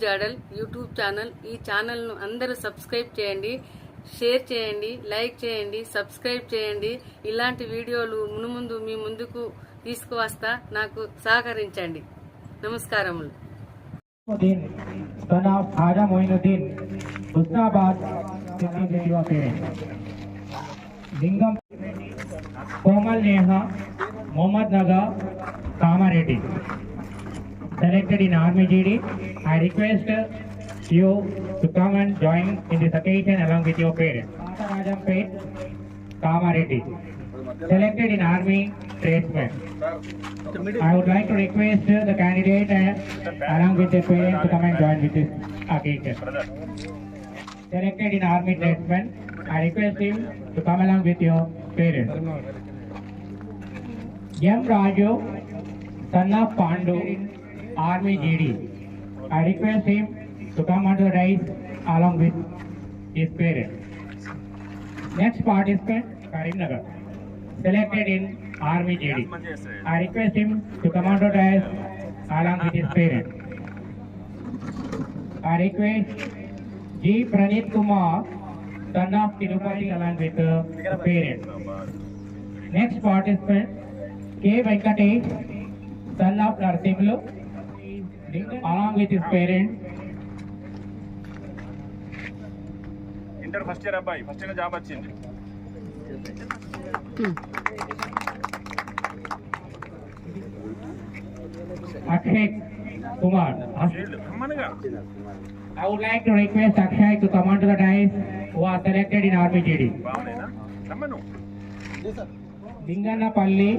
జాడల్ YouTube channel. ఈ ఛానల్ను అందరూ సబ్స్క్రైబ్ చేయండి, షేర్ చేయండి, లైక్ చేయండి, సబ్స్క్రైబ్ చేయండి. ఇలాంటి వీడియోలు మునుముందు మీ ముందుకు తీసుకువస్తా. నాకు సహకరించండి. నమస్కారములు. son of Khaja Moinuddin, Husnabad, Lingam, Komal Neha, Mohammad Nagar, Kamareddy. Selected in Army GD, I request you to come and join in this occasion along with your parents. Rajam Pet, Kamareddy. Selected in Army Tradesman. I would like to request the candidate along with their parents to come and join with this occasion. Selected in Army Tradesman, I request him to come along with your parents. M. Raju, son of Pandu, Army GD. I request him to come onto the dais along with his parents. Next participant, Karimnagar. Selected in Army GD. I request him to come on to dais along with his parents. I request G. Pranit Kumar, son of Tirupati, along with the parents. Next participant, K. Venkatesh, son of Narsimlu, along with his parents. Inter first year abbai, first year job వచ్చింది. Akshay Kumar. I would like to request Akshay to come onto the dais who are selected in Army GD. Dinganapalli,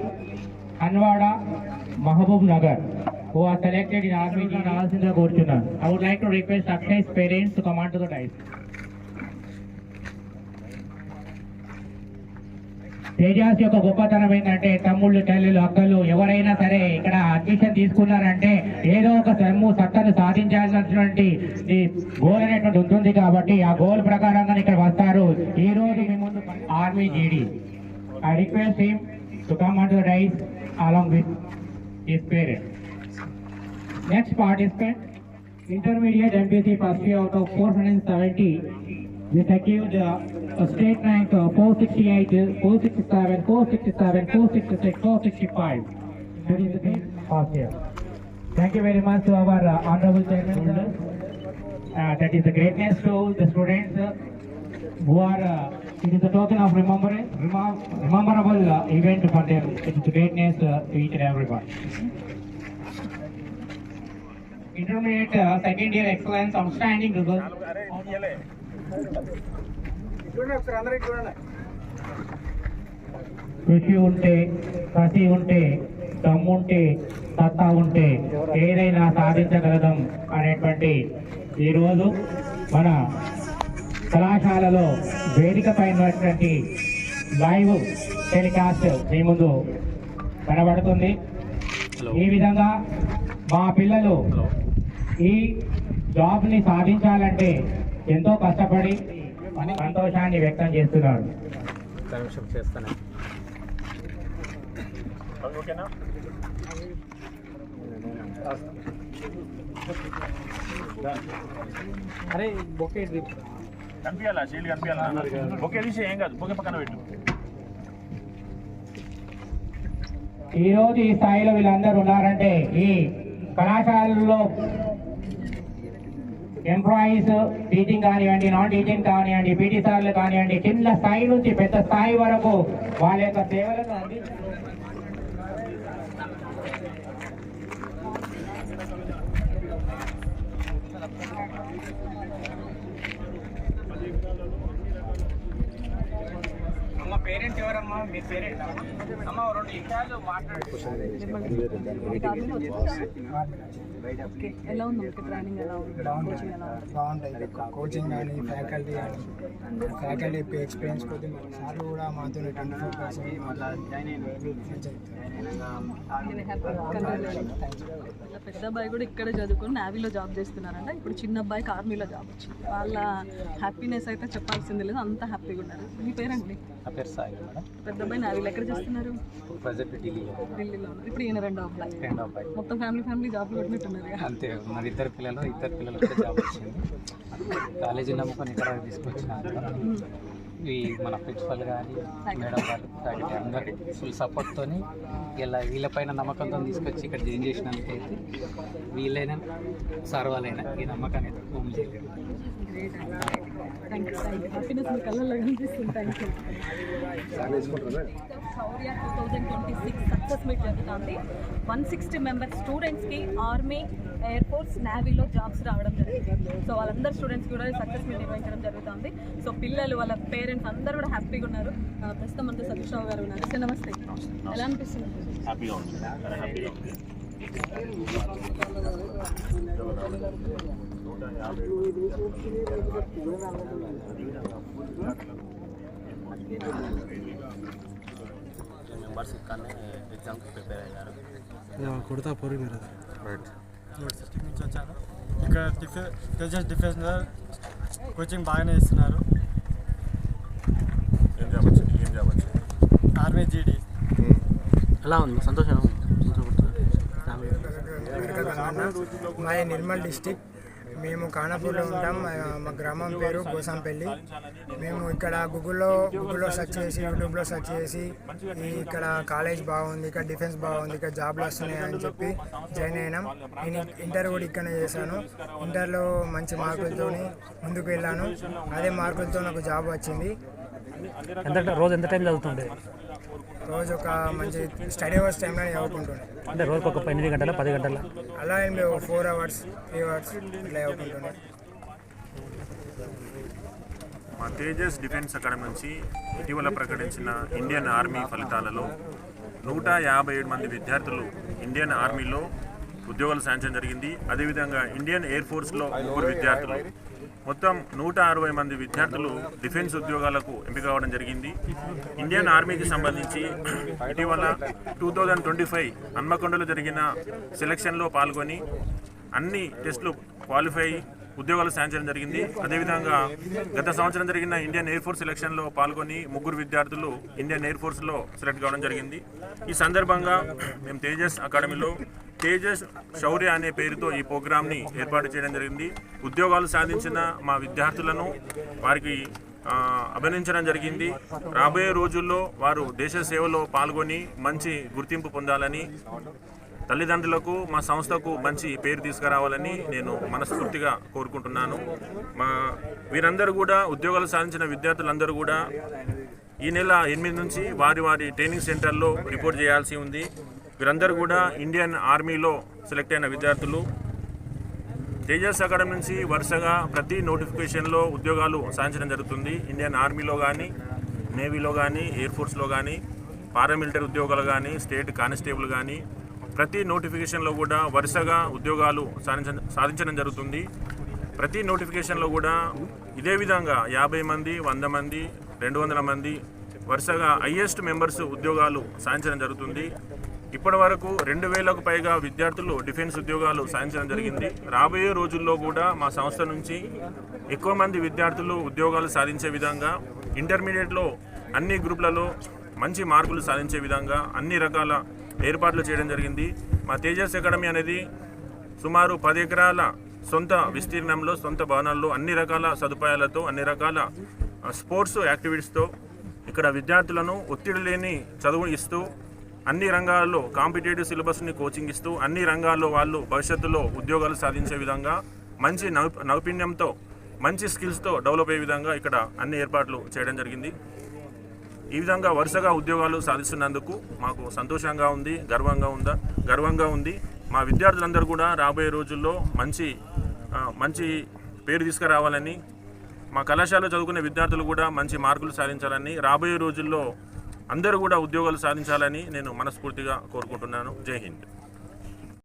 Anwada, Mahabub Nagar, who are selected in Army GD. I would like to request Akshay's parents to come onto the dais. Tejas యొక్క గొప్పతనం ఏంటంటే తమ్ముళ్ళు, చెల్లెలు, అక్కలు ఎవరైనా సరే ఇక్కడ admission తీసుకున్నారంటే ఏదో ఒక సత్తను సాధించాల్సినటువంటి గోల్ అనేటువంటి ఉంటుంది. కాబట్టి ఆ గోల్ ప్రకారంగా ఇక్కడ వస్తారు. ఈ రోజు మీ ముందు army GD. I request him to come on to the dais along with his parents. Next participant, intermediate MPC first year out of 470. We secured state rank 468, 467, 467, 466, 465. That is the past year. Thank you very much to our honorable chairman. That is the greatness to the students who are. It is a token of memorable event for them. It is the greatness to each and everyone. Intermediate second year excellence, outstanding results. కృషి ఉంటే, కసి ఉంటే, దమ్ముంటే, సత్తా ఉంటే ఏదైనా సాధించగలగం అనేటువంటి ఈరోజు మన కళాశాలలో వేదిక పైనటువంటి లైవ్ టెలికాస్ట్ మీ ముందు కనబడుతుంది. ఈ విధంగా మా పిల్లలు ఈ జాబ్ని సాధించాలంటే ఎంతో కష్టపడి సంతోషాన్ని వ్యక్తం చేస్తున్నారు. అరే బొకే కనిపించాలా, షీల్డ్ కనిపించాలా? బొకే తీసి ఏం కాదు, బొకే పక్కన పెట్టు. ఈ రోజు ఈ స్థాయిలో వీళ్ళందరూ ఉన్నారంటే ఈ కళాశాలలో ఎంప్లాయీస్, టీచింగ్ కానివ్వండి, నాన్ టీచింగ్ కానివ్వండి, పీటీ సార్లు కానివ్వండి, చిన్న స్థాయి నుంచి పెద్ద స్థాయి వరకు వాళ్ళ యొక్క సేవలను అందించారు. అమ్మ పేరెంట్స్ ఎవరమ్మా? మీ పేరెంట్ అమ్మ 2 నిమిషాలు ఎలా ఉంది ట్రైనింగ్? ఎలా ఉంది? బాగుంటుంది. కోచింగ్ కానీ ఫ్యాకల్టీ ఫ్యాకల్టీ ఎక్స్పీరియన్స్ కొద్ది సార్లు కూడా మాతో 24% పెద్ద అబ్బాయి కూడా ఇక్కడే చదువుకొని నేవీలో జాబ్ చేస్తున్నారంట. ఇప్పుడు చిన్న అబ్బాయికి ఆర్మీలో జాబ్ వచ్చింది. వాళ్ళ హ్యాపీనెస్ అయితే చెప్పాల్సింది లేదు, అంత హ్యాపీగా ఉన్నారు. మీ పేరండి? నా పేరు సాయి మేడం. పెద్ద అబ్బాయి నావీలో ఎక్కడ చేస్తున్నారు? ప్రజెంట్ ఢిల్లీలో ఢిల్లీలో ఉన్నారు. ఇప్పుడు ఈయన రెండో అబ్బాయి. రెండో అబ్బాయి. మొత్తం ఫ్యామిలీ జాబ్ కొట్టినట్టున్నారు. అంతే మరి ఇద్దరు పిల్లలు కూడా జాబ్ వచ్చింది. కాలేజీ నమ్ముకొని ఇక్కడ తీసుకొచ్చిన ఈ మన ప్రిన్సిపల్ కానీ మేడం వాళ్ళు ఫ్యాకల్టీ అందరి ఫుల్ సపోర్ట్తో ఇలా వీళ్ళపైన నమ్మకంతో తీసుకొచ్చి ఇక్కడ జాయిన్ చేసినందుకైతే వీళ్ళైనా సార్ వాళ్ళైనా ఈ నమ్మకాన్ని అయితే ఫోన్ చేయలేదు. హ్యాపీనెస్ మీ కళ్ళల్లో కనిపిస్తుంది. Thank you. Shaurya 2026 success meet జరుగుతుంది. 160 మెంబర్స్ స్టూడెంట్స్కి ఆర్మీ, ఎయిర్ ఫోర్స్, నేవీలో జాబ్స్ రావడం జరిగింది. సో వాళ్ళందరూ స్టూడెంట్స్ కూడా సక్సెస్ మీట్ నిర్వహించడం జరుగుతుంది. సో పిల్లలు వాళ్ళ పేరెంట్స్ అందరూ కూడా హ్యాపీగా ఉన్నారు. ప్రస్తుతం అంతా సతీష్ రావు గారు ఉన్నారు. సార్ నమస్తే, ఎలా అనిపిస్తుంది? హ్యాపీగా ఉంది, హ్యాపీగా ఉంది. మెంబర్స్ ఇక్కడనే ఎగ్జామ్కి ప్రిపేర్ అయ్యారు. కొడతా పోరి మీరు రైట్. డిస్ట్రిక్ట్ నుంచి వచ్చాను. ఇక్కడ తేజస్ డిఫెన్స్లో కోచింగ్ బాగానే ఇస్తున్నారు. ఏం జాబ్ వచ్చింది? ఆర్మీ జీడీ. ఎలా ఉంది? సంతోషం మాది నిర్మల్ డిస్టిక్. మేము ఖానాపూర్లో ఉంటాం. మా గ్రామం పేరు గోసంపల్లి. మేము ఇక్కడ గూగుల్లో సెర్చ్ చేసి, యూట్యూబ్లో సెర్చ్ చేసి ఇక్కడ కాలేజ్ బాగుంది, ఇక్కడ డిఫెన్స్ బాగుంది, ఇక్కడ జాబ్లు వస్తున్నాయి అని చెప్పి జాయిన్ అయినాం. నేను ఇంటర్ కూడా ఇక్కడనే చేశాను. ఇంటర్లో మంచి మార్కులతో ముందుకు వెళ్ళాను. అదే మార్కులతో నాకు జాబ్ వచ్చింది. రోజు ఎంత టైం చదువుతుండే? రోజు ఒక మంచి స్టడీ అవర్స్ టైంలో చదువుకుంటుండే. అంటే రోజుకి ఒక 8 గంటల 10 గంటల అలా ఏం లేవు, 4 అవర్స్ 3 అవర్స్ ఇట్లా చదువుకుంటుండే. మా తేజస్ డిఫెన్స్ అకాడమీ నుంచి ఇటీవల ప్రకటించిన ఇండియన్ ఆర్మీ ఫలితాలలో 157 మంది విద్యార్థులు ఇండియన్ ఆర్మీలో ఉద్యోగాలు సాధించడం జరిగింది. అదేవిధంగా ఇండియన్ ఎయిర్ ఫోర్స్లో 3 విద్యార్థులు, మొత్తం 160 మంది విద్యార్థులు డిఫెన్స్ ఉద్యోగాలకు ఎంపిక కావడం జరిగింది. ఇండియన్ ఆర్మీకి సంబంధించి ఇటీవల 2025 హన్మకొండలో జరిగిన సెలక్షన్లో పాల్గొని అన్ని టెస్టులు క్వాలిఫై ఉద్యోగాలు సాధించడం జరిగింది. అదేవిధంగా గత సంవత్సరం జరిగిన ఇండియన్ ఎయిర్ ఫోర్స్ సెలక్షన్లో పాల్గొని 3 విద్యార్థులు ఇండియన్ ఎయిర్ ఫోర్స్లో సెలెక్ట్ కావడం జరిగింది. ఈ సందర్భంగా మేము తేజస్ అకాడమీలో తేజస్ శౌర్య అనే పేరుతో ఈ ప్రోగ్రామ్ని ఏర్పాటు చేయడం జరిగింది. ఉద్యోగాలు సాధించిన మా విద్యార్థులను వారికి అభినందించడం జరిగింది. రాబోయే రోజుల్లో వారు దేశ సేవలో పాల్గొని మంచి గుర్తింపు పొందాలని, తల్లిదండ్రులకు మా సంస్థకు మంచి పేరు తీసుకురావాలని నేను మనస్ఫూర్తిగా కోరుకుంటున్నాను. వీరందరూ కూడా ఉద్యోగాలు సాధించిన విద్యార్థులందరూ కూడా ఈ నెల 8 నుంచి వారి ట్రైనింగ్ సెంటర్లో రిపోర్ట్ చేయాల్సి ఉంది. వీరందరూ కూడా ఇండియన్ ఆర్మీలో సెలెక్ట్ అయిన విద్యార్థులు. తేజస్ అకాడమీ నుంచి వరుసగా ప్రతి నోటిఫికేషన్లో ఉద్యోగాలు సాధించడం జరుగుతుంది. ఇండియన్ ఆర్మీలో కానీ, నేవీలో కానీ, ఎయిర్ ఫోర్స్లో కానీ, పారామిలిటరీ ఉద్యోగాలు కానీ, స్టేట్ కానిస్టేబుల్ కానీ ప్రతి నోటిఫికేషన్లో కూడా వరుసగా ఉద్యోగాలు సాధించడం జరుగుతుంది. ప్రతి నోటిఫికేషన్లో కూడా ఇదే విధంగా 50 మంది, 100 మంది, 200 మంది వరుసగా హైయెస్ట్ మెంబర్స్ ఉద్యోగాలు సాధించడం జరుగుతుంది. ఇప్పటి వరకు 2000కు పైగా విద్యార్థులు డిఫెన్స్ ఉద్యోగాలు సాధించడం జరిగింది. రాబోయే రోజుల్లో కూడా మా సంస్థ నుంచి ఎక్కువ మంది విద్యార్థులు ఉద్యోగాలు సాధించే విధంగా, ఇంటర్మీడియట్లో అన్ని గ్రూపులలో మంచి మార్కులు సాధించే విధంగా అన్ని రకాల ఏర్పాట్లు చేయడం జరిగింది. మా తేజస్ అకాడమీ అనేది సుమారు 10 ఎకరాల సొంత విస్తీర్ణంలో, సొంత భవనాల్లో అన్ని రకాల సదుపాయాలతో, అన్ని రకాల స్పోర్ట్స్ యాక్టివిటీస్తో ఇక్కడ విద్యార్థులను ఒత్తిడి లేని చదువు ఇస్తూ, అన్ని రంగాల్లో కాంపిటేటివ్ సిలబస్ని కోచింగ్ ఇస్తూ, అన్ని రంగాల్లో వాళ్ళు భవిష్యత్తులో ఉద్యోగాలు సాధించే విధంగా మంచి నైపుణ్యంతో, మంచి స్కిల్స్తో డెవలప్ అయ్యే విధంగా ఇక్కడ అన్ని ఏర్పాట్లు చేయడం జరిగింది. ఈ విధంగా వరుసగా ఉద్యోగాలు సాధిస్తున్నందుకు మాకు సంతోషంగా ఉంది, గర్వంగా ఉంది. మా విద్యార్థులందరూ కూడా రాబోయే రోజుల్లో మంచి పేరు తీసుకురావాలని, మా కళాశాలలో చదువుకునే విద్యార్థులు కూడా మంచి మార్కులు సాధించాలని, రాబోయే రోజుల్లో అందరూ కూడా ఉద్యోగాలు సాధించాలని నేను మనస్ఫూర్తిగా కోరుకుంటున్నాను. జై హింద్.